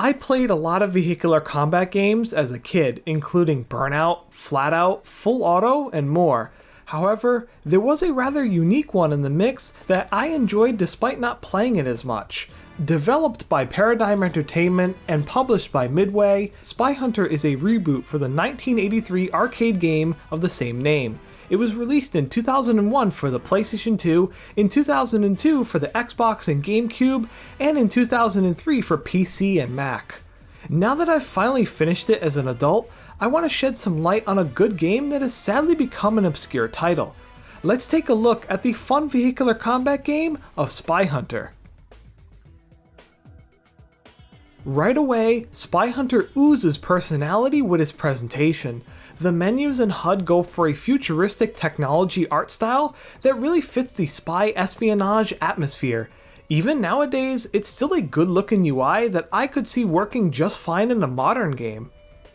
I played a lot of vehicular combat games as a kid, including Burnout, Flat Out, Full Auto, and more. However, there was a rather unique one in the mix that I enjoyed despite not playing it as much. Developed by Paradigm Entertainment and published by Midway, SpyHunter is a reboot for the 1983 arcade game of the same name. It was released in 2001 for the PlayStation 2, in 2002 for the Xbox and GameCube, and in 2003 for PC and Mac. Now that I've finally finished it as an adult, I want to shed some light on a good game that has sadly become an obscure title. Let's take a look at the fun vehicular combat game of SpyHunter. Right away, SpyHunter oozes personality with its presentation. The menus and HUD go for a futuristic technology art style that really fits the spy espionage atmosphere. Even nowadays, it's still a good looking UI that I could see working just fine in a modern game.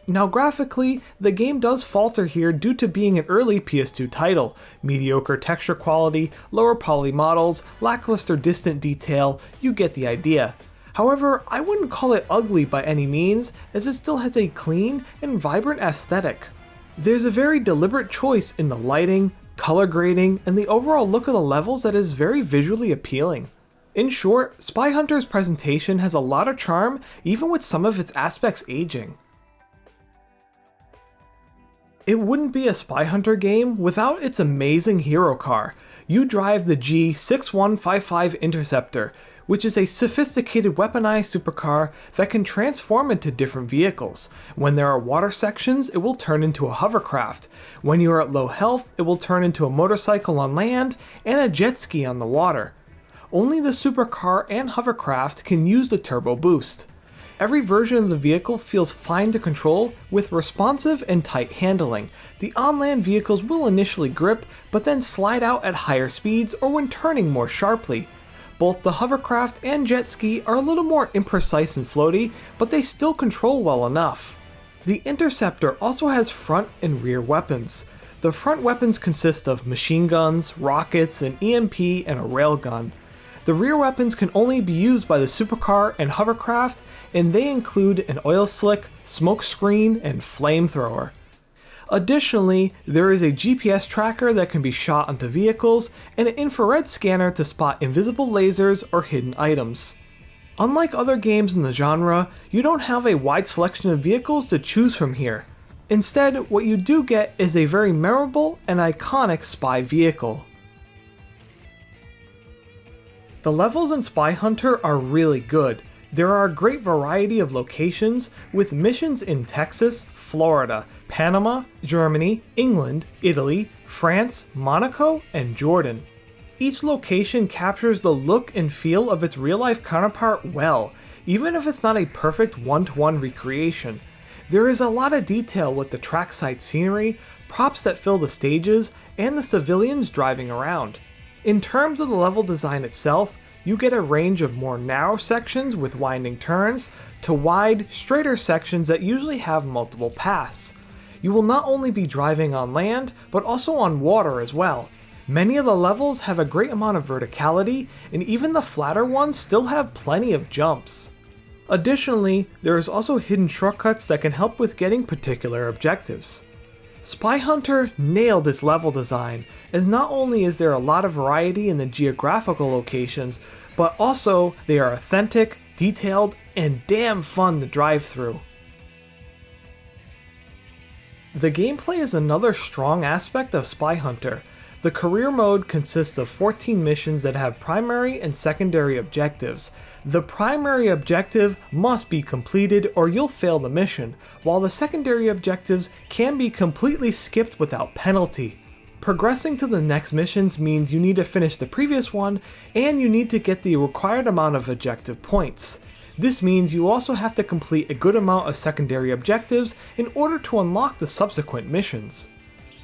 Now graphically, the game does falter here due to being an early PS2 title. Mediocre texture quality, lower poly models, lackluster distant detail, you get the idea. However, I wouldn't call it ugly by any means, as it still has a clean and vibrant aesthetic. There's a very deliberate choice in the lighting, color grading, and the overall look of the levels that is very visually appealing. In short, SpyHunter's presentation has a lot of charm, even with some of its aspects aging. It wouldn't be a SpyHunter game without its amazing hero car. You drive the G6155 Interceptor, which is a sophisticated weaponized supercar that can transform into different vehicles. When there are water sections, it will turn into a hovercraft. When you are at low health, it will turn into a motorcycle on land and a jet ski on the water. Only the supercar and hovercraft can use the turbo boost. Every version of the vehicle feels fine to control with responsive and tight handling. The on-land vehicles will initially grip, but then slide out at higher speeds or when turning more sharply. Both the hovercraft and jet ski are a little more imprecise and floaty, but they still control well enough. The Interceptor also has front and rear weapons. The front weapons consist of machine guns, rockets, an EMP, and a railgun. The rear weapons can only be used by the supercar and hovercraft, and they include an oil slick, smoke screen, and flamethrower. Additionally, there is a GPS tracker that can be shot onto vehicles and an infrared scanner to spot invisible lasers or hidden items. Unlike other games in the genre, you don't have a wide selection of vehicles to choose from here. Instead, what you do get is a very memorable and iconic spy vehicle. The levels in SpyHunter are really good. There are a great variety of locations, with missions in Texas, Florida, Panama, Germany, England, Italy, France, Monaco, and Jordan. Each location captures the look and feel of its real-life counterpart well, even if it's not a perfect one-to-one recreation. There is a lot of detail with the trackside scenery, props that fill the stages, and the civilians driving around. In terms of the level design itself, you get a range of more narrow sections with winding turns, to wide, straighter sections that usually have multiple paths. You will not only be driving on land, but also on water as well. Many of the levels have a great amount of verticality, and even the flatter ones still have plenty of jumps. Additionally, there is also hidden shortcuts that can help with getting particular objectives. SpyHunter nailed its level design, as not only is there a lot of variety in the geographical locations, but also they are authentic, detailed, and damn fun to drive through. The gameplay is another strong aspect of SpyHunter. The career mode consists of 14 missions that have primary and secondary objectives. The primary objective must be completed or you'll fail the mission, while the secondary objectives can be completely skipped without penalty. Progressing to the next missions means you need to finish the previous one, and you need to get the required amount of objective points. This means you also have to complete a good amount of secondary objectives in order to unlock the subsequent missions.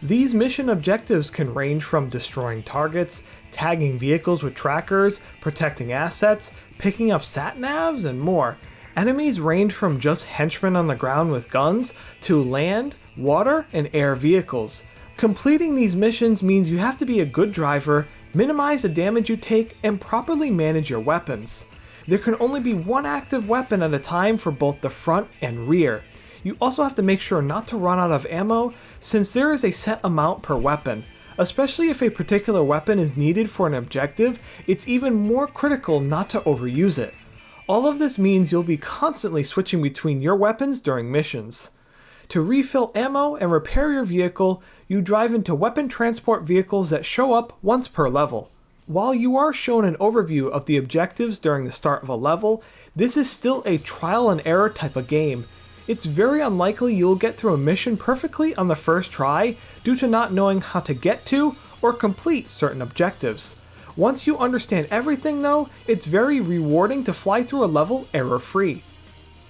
These mission objectives can range from destroying targets, tagging vehicles with trackers, protecting assets, picking up sat-navs, and more. Enemies range from just henchmen on the ground with guns, to land, water, and air vehicles. Completing these missions means you have to be a good driver, minimize the damage you take, and properly manage your weapons. There can only be one active weapon at a time for both the front and rear. You also have to make sure not to run out of ammo, since there is a set amount per weapon. Especially if a particular weapon is needed for an objective, it's even more critical not to overuse it. All of this means you'll be constantly switching between your weapons during missions. To refill ammo and repair your vehicle, you drive into weapon transport vehicles that show up once per level. While you are shown an overview of the objectives during the start of a level, this is still a trial and error type of game. It's very unlikely you'll get through a mission perfectly on the first try due to not knowing how to get to or complete certain objectives. Once you understand everything though, it's very rewarding to fly through a level error-free.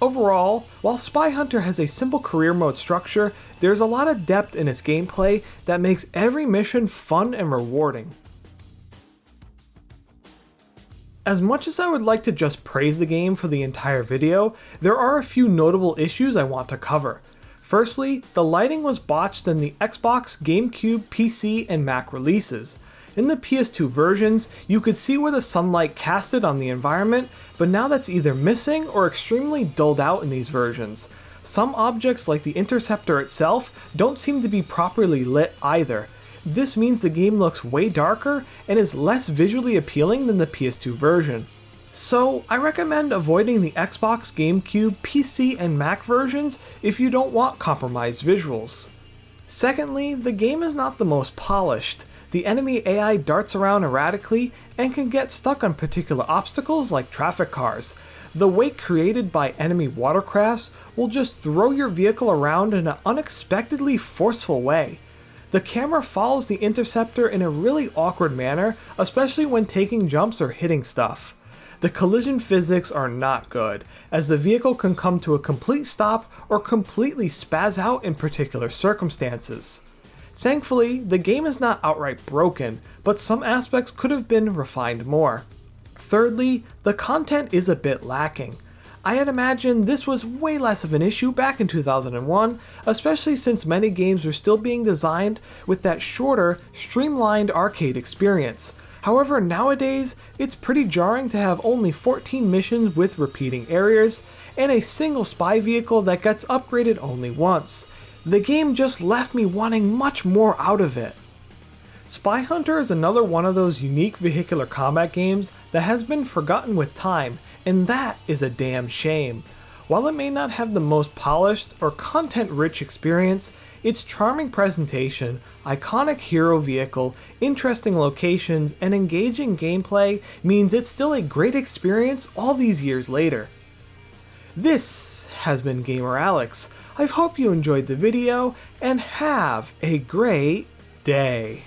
Overall, while SpyHunter has a simple career mode structure, there's a lot of depth in its gameplay that makes every mission fun and rewarding. As much as I would like to just praise the game for the entire video, there are a few notable issues I want to cover. Firstly, the lighting was botched in the Xbox, GameCube, PC, and Mac releases. In the PS2 versions, you could see where the sunlight casted on the environment, but now that's either missing or extremely dulled out in these versions. Some objects like the interceptor itself don't seem to be properly lit either. This means the game looks way darker and is less visually appealing than the PS2 version. So I recommend avoiding the Xbox, GameCube, PC, and Mac versions if you don't want compromised visuals. Secondly, the game is not the most polished. The enemy AI darts around erratically and can get stuck on particular obstacles like traffic cars. The weight created by enemy watercrafts will just throw your vehicle around in an unexpectedly forceful way. The camera follows the interceptor in a really awkward manner, especially when taking jumps or hitting stuff. The collision physics are not good, as the vehicle can come to a complete stop or completely spaz out in particular circumstances. Thankfully, the game is not outright broken, but some aspects could have been refined more. Thirdly, the content is a bit lacking. I had imagined this was way less of an issue back in 2001, especially since many games were still being designed with that shorter, streamlined arcade experience. However, nowadays, it's pretty jarring to have only 14 missions with repeating areas, and a single spy vehicle that gets upgraded only once. The game just left me wanting much more out of it. SpyHunter is another one of those unique vehicular combat games that has been forgotten with time, and that is a damn shame. While it may not have the most polished or content-rich experience, its charming presentation, iconic hero vehicle, interesting locations, and engaging gameplay means it's still a great experience all these years later. This has been Gamer Alex. I hope you enjoyed the video, and have a great day.